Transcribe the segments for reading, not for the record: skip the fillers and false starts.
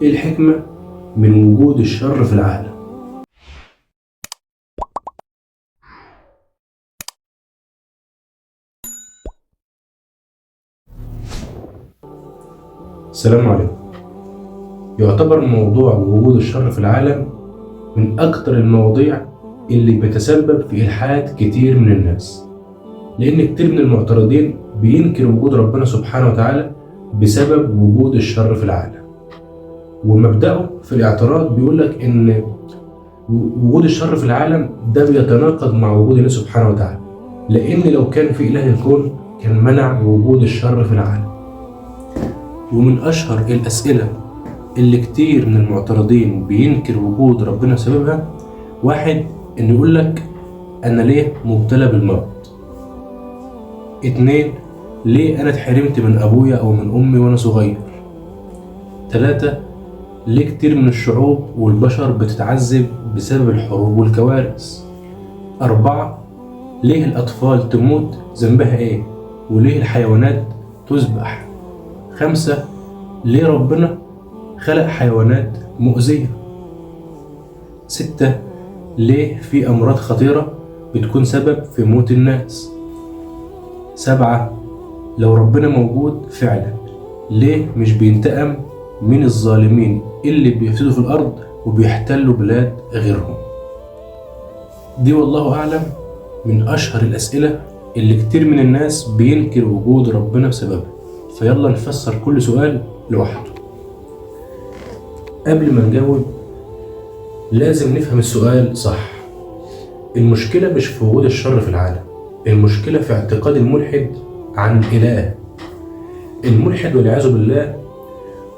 إيه الحكمة من وجود الشر في العالم؟ السلام عليكم. يعتبر موضوع وجود الشر في العالم من أكتر المواضيع اللي بتسبب في إلحاد كتير من الناس، لأن كتير من المعترضين بينكر وجود ربنا سبحانه وتعالى بسبب وجود الشر في العالم. ومبدأه في الاعتراض بيقولك إن وجود الشر في العالم ده بيتناقض مع وجود الله سبحانه وتعالى، لأن لو كان في إله الكون كان منع وجود الشر في العالم. ومن أشهر الأسئلة اللي كتير من المعترضين بينكر وجود ربنا سببها، واحد إنه يقولك أنا ليه مبتلى بالمرض؟ 2 ليه أنا اتحرمت من أبويا أو من أمي وأنا صغير؟ 3 ليه كتير من الشعوب والبشر بتتعذب بسبب الحروب والكوارث؟ 4 ليه الأطفال تموت ذنبها إيه؟ وليه الحيوانات تذبح؟ 5 ليه ربنا خلق حيوانات مؤذية؟ 6 ليه في أمراض خطيرة بتكون سبب في موت الناس؟ 7 لو ربنا موجود فعلا ليه مش بينتقم من الظالمين اللي بيفسدوا في الأرض وبيحتلوا بلاد غيرهم؟ دي والله أعلم من أشهر الأسئلة اللي كتير من الناس بينكر وجود ربنا بسببها. فيلا نفسر كل سؤال لوحده. قبل ما نجاوب لازم نفهم السؤال صح. المشكلة مش في وجود الشر في العالم، المشكلة في اعتقاد الملحد عن الإله. الملحد والعياذ بالله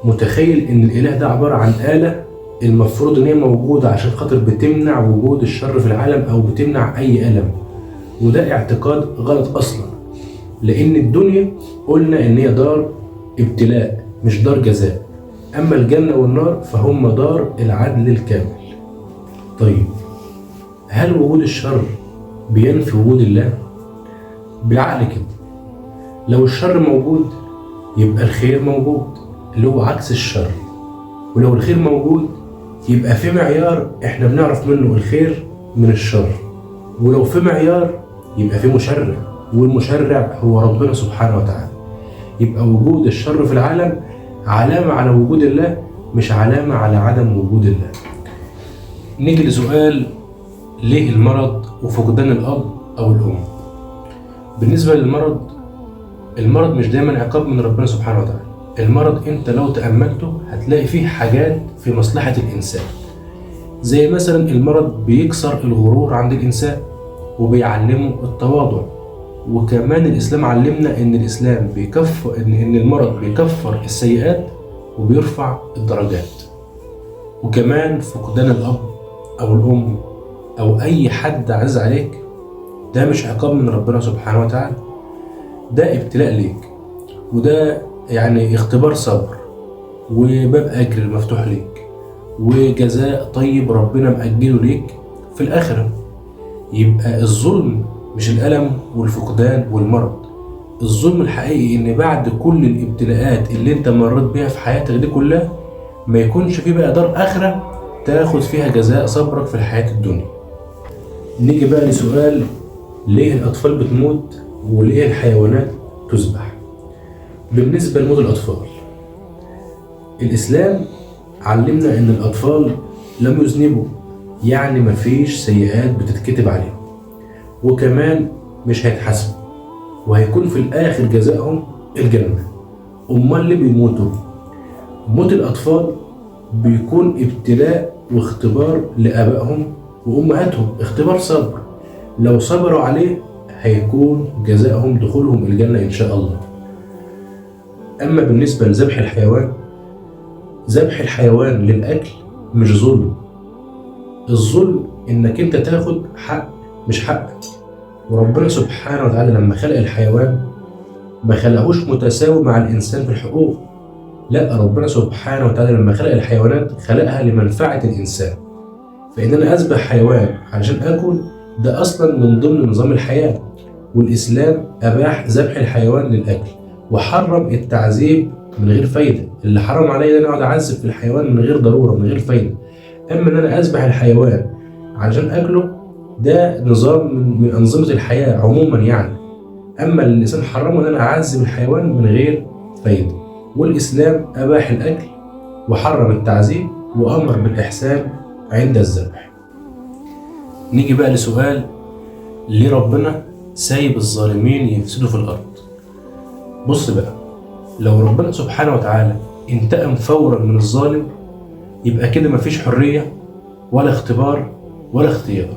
متخيل إن الإله ده عبارة عن آلة المفروض إن هي موجودة عشان خاطر بتمنع وجود الشر في العالم أو بتمنع أي ألم، وده اعتقاد غلط أصلا، لأن الدنيا قلنا إن هي دار ابتلاء مش دار جزاء، أما الجنة والنار فهم دار العدل الكامل. طيب هل وجود الشر بينفي وجود الله؟ بالعقل كده، لو الشر موجود يبقى الخير موجود اللي هو عكس الشر، ولو الخير موجود يبقى في معيار احنا بنعرف منه الخير من الشر، ولو في معيار يبقى في مشرع، والمشرع هو ربنا سبحانه وتعالى. يبقى وجود الشر في العالم علامة على وجود الله مش علامة على عدم وجود الله. نيجي لسؤال ليه المرض وفقدان الأب أو الأم؟ بالنسبة للمرض، المرض مش دايما عقاب من ربنا سبحانه وتعالى. المرض انت لو تأملته هتلاقي فيه حاجات في مصلحة الإنسان، زي مثلا المرض بيكسر الغرور عند الإنسان وبيعلمه التواضع. وكمان الإسلام علمنا إن الإسلام بيكفر إن المرض بيكفر السيئات وبيرفع الدرجات. وكمان فقدان الأب أو الأم أو أي حد عزيز عليك ده مش عقاب من ربنا سبحانه وتعالى، ده ابتلاء ليك، وده يعني اختبار صبر وباب أجر مفتوح ليك وجزاء طيب ربنا مأجله ليك في الآخرة. يبقى الظلم مش الألم والفقدان والمرض، الظلم الحقيقي إن بعد كل الابتلاءات اللي انت مريت بيها في حياتك دي كلها ما يكونش في بقى دار آخرة تاخد فيها جزاء صبرك في الحياة الدنيا. نيجي بقى لسؤال ليه الأطفال بتموت وليه الحيوانات تذبح؟ بالنسبة لموت الأطفال، الإسلام علمنا إن الأطفال لم يذنبوا، يعني مفيش سيئات بتتكتب عليهم، وكمان مش هيتحاسبوا، وهيكون في الآخر جزائهم الجنة. أمال اللي بيموتوا؟ موت الأطفال بيكون ابتلاء واختبار لآبائهم وأمهاتهم، اختبار صبر، لو صبروا عليه هيكون جزائهم دخولهم الجنة إن شاء الله. أما بالنسبة لذبح الحيوان، ذبح الحيوان للأكل مش ظلم. الظلم إنك أنت تاخد حق مش حقك، وربنا سبحانه وتعالى لما خلق الحيوان ما خلقوش متساوي مع الإنسان في الحقوق، لا، ربنا سبحانه وتعالى لما خلق الحيوانات خلقها لمنفعة الإنسان. فإن أنا أذبح حيوان علشان آكل ده أصلا من ضمن نظام الحياة، والإسلام أباح ذبح الحيوان للأكل وحرم التعذيب من غير فايدة. اللي حرام عليا ان انا اقعد اعذب في الحيوان من غير ضروره من غير فايده. اما ان انا اذبح الحيوان علشان اكله ده نظام من انظمه الحياه عموما يعني. اما الانسان حرمه ان انا اعذب الحيوان من غير فايده. والاسلام اباح الاكل وحرم التعذيب وامر بالاحسان عند الذبح. نيجي بقى لسؤال: ليه ربنا سايب الظالمين يفسدوا في الارض؟ بص بقى، لو ربنا سبحانه وتعالى انتقم فورا من الظالم يبقى كده مفيش حريه ولا اختبار ولا اختيار.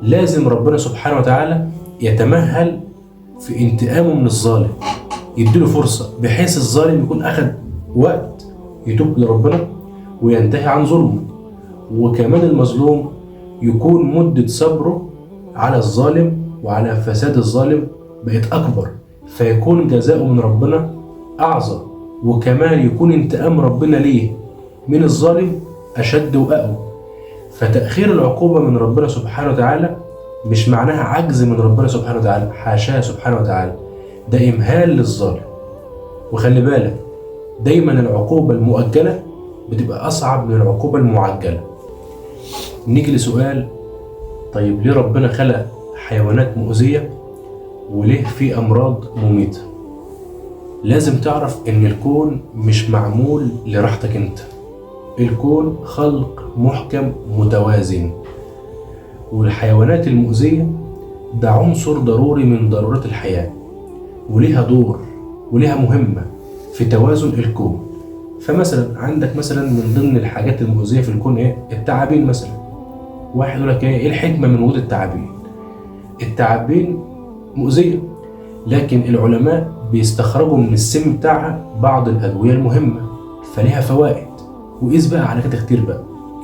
لازم ربنا سبحانه وتعالى يتمهل في انتقامه من الظالم، يديله فرصة بحيث الظالم يكون أخذ وقت يتوب لربنا وينتهي عن ظلمه، وكمان المظلوم يكون مدة صبره على الظالم وعلى فساد الظالم بقت أكبر، فيكون جزاؤه من ربنا أعظم، وكمان يكون انتقام ربنا ليه من الظالم أشد وأقوى. فتأخير العقوبة من ربنا سبحانه وتعالى مش معناها عجز من ربنا سبحانه وتعالى، حاشاه سبحانه وتعالى، ده إمهال للظالم. وخلي بالك دايما العقوبة المؤجلة بتبقى أصعب من العقوبة المعجلة. نيجي لسؤال: طيب ليه ربنا خلق حيوانات مؤذية وليه في أمراض مميتة؟ لازم تعرف إن الكون مش معمول لراحتك أنت، الكون خلق محكم متوازن، والحيوانات المؤذية ده عنصر ضروري من ضرورات الحياة، وليها دور وليها مهمة في توازن الكون. فمثلا عندك مثلا من ضمن الحاجات المؤذية في الكون ايه؟ التعابين مثلا. واحد يقول لك ايه الحكمة من وجود التعابين؟ التعابين مؤذية، لكن العلماء بيستخرجوا من السم بتاعها بعض الأدوية المهمة، فليها فوائد. وقيس بقى على كده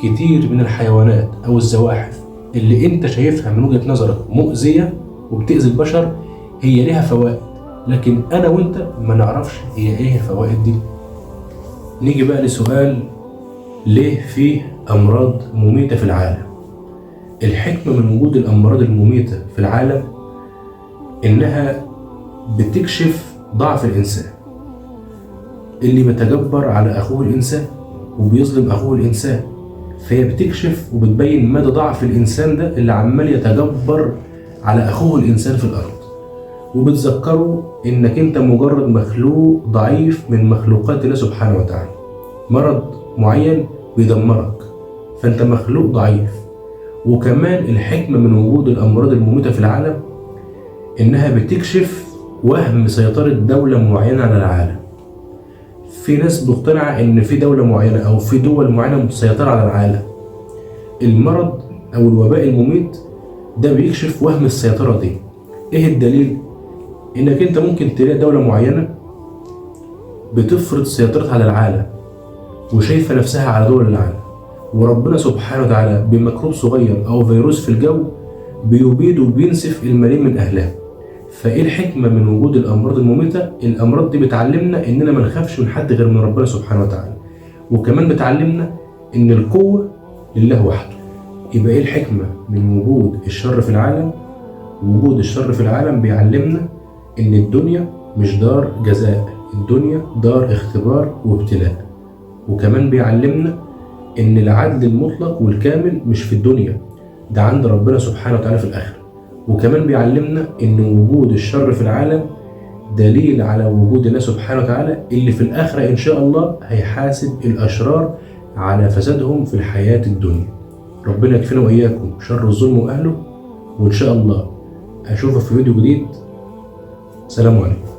كتير من الحيوانات أو الزواحف اللي انت شايفها من وجهة نظرك مؤذية وبتأذي البشر هي ليها فوائد، لكن انا وانت ما نعرفش هي ايه الفوائد دي. نيجي بقى لسؤال: ليه فيه امراض مميتة في العالم؟ الحكمة من وجود الامراض المميتة في العالم انها بتكشف ضعف الانسان اللي بيتجبر على اخوه الانسان وبيظلم اخوه الانسان، فهي بتكشف وبتبين مدى ضعف الإنسان ده اللي عمال يتجبر على أخوه الإنسان في الأرض، وبتذكره إنك أنت مجرد مخلوق ضعيف من مخلوقات الله سبحانه وتعالى. مرض معين بيدمرك فأنت مخلوق ضعيف. وكمان الحكمة من وجود الأمراض المميتة في العالم إنها بتكشف وهم سيطرة دولة معينة على العالم. في ناس مقتنعة إن في دولة معينة أو في دول معينة مسيطرة على العالم. المرض أو الوباء المميت ده بيكشف وهم السيطرة دي. إيه الدليل؟ إنك أنت ممكن تلاقي دولة معينة بتفرض سيطرتها على العالم وشايفة نفسها على دول العالم، وربنا سبحانه وتعالى بميكروب صغير أو فيروس في الجو بيبيد وبينسف الملايين من أهلها. فايه الحكمة من وجود الامراض المميتة؟ الامراض دي بتعلمنا اننا ما نخافش من حد غير من ربنا سبحانه وتعالى، وكمان بتعلمنا ان القوة لله وحده. يبقى ايه الحكمة من وجود الشر في العالم؟ وجود الشر في العالم بيعلمنا ان الدنيا مش دار جزاء، الدنيا دار اختبار وابتلاء. وكمان بيعلمنا ان العدل المطلق والكامل مش في الدنيا، ده عند ربنا سبحانه وتعالى في الاخرة. وكمان بيعلمنا ان وجود الشر في العالم دليل على وجود الله سبحانه وتعالى اللي في الآخرة ان شاء الله هيحاسب الاشرار على فسادهم في الحياة الدنيا. ربنا يكفينا واياكم شر الظلم واهله، وان شاء الله اشوفك في فيديو جديد. سلام عليكم.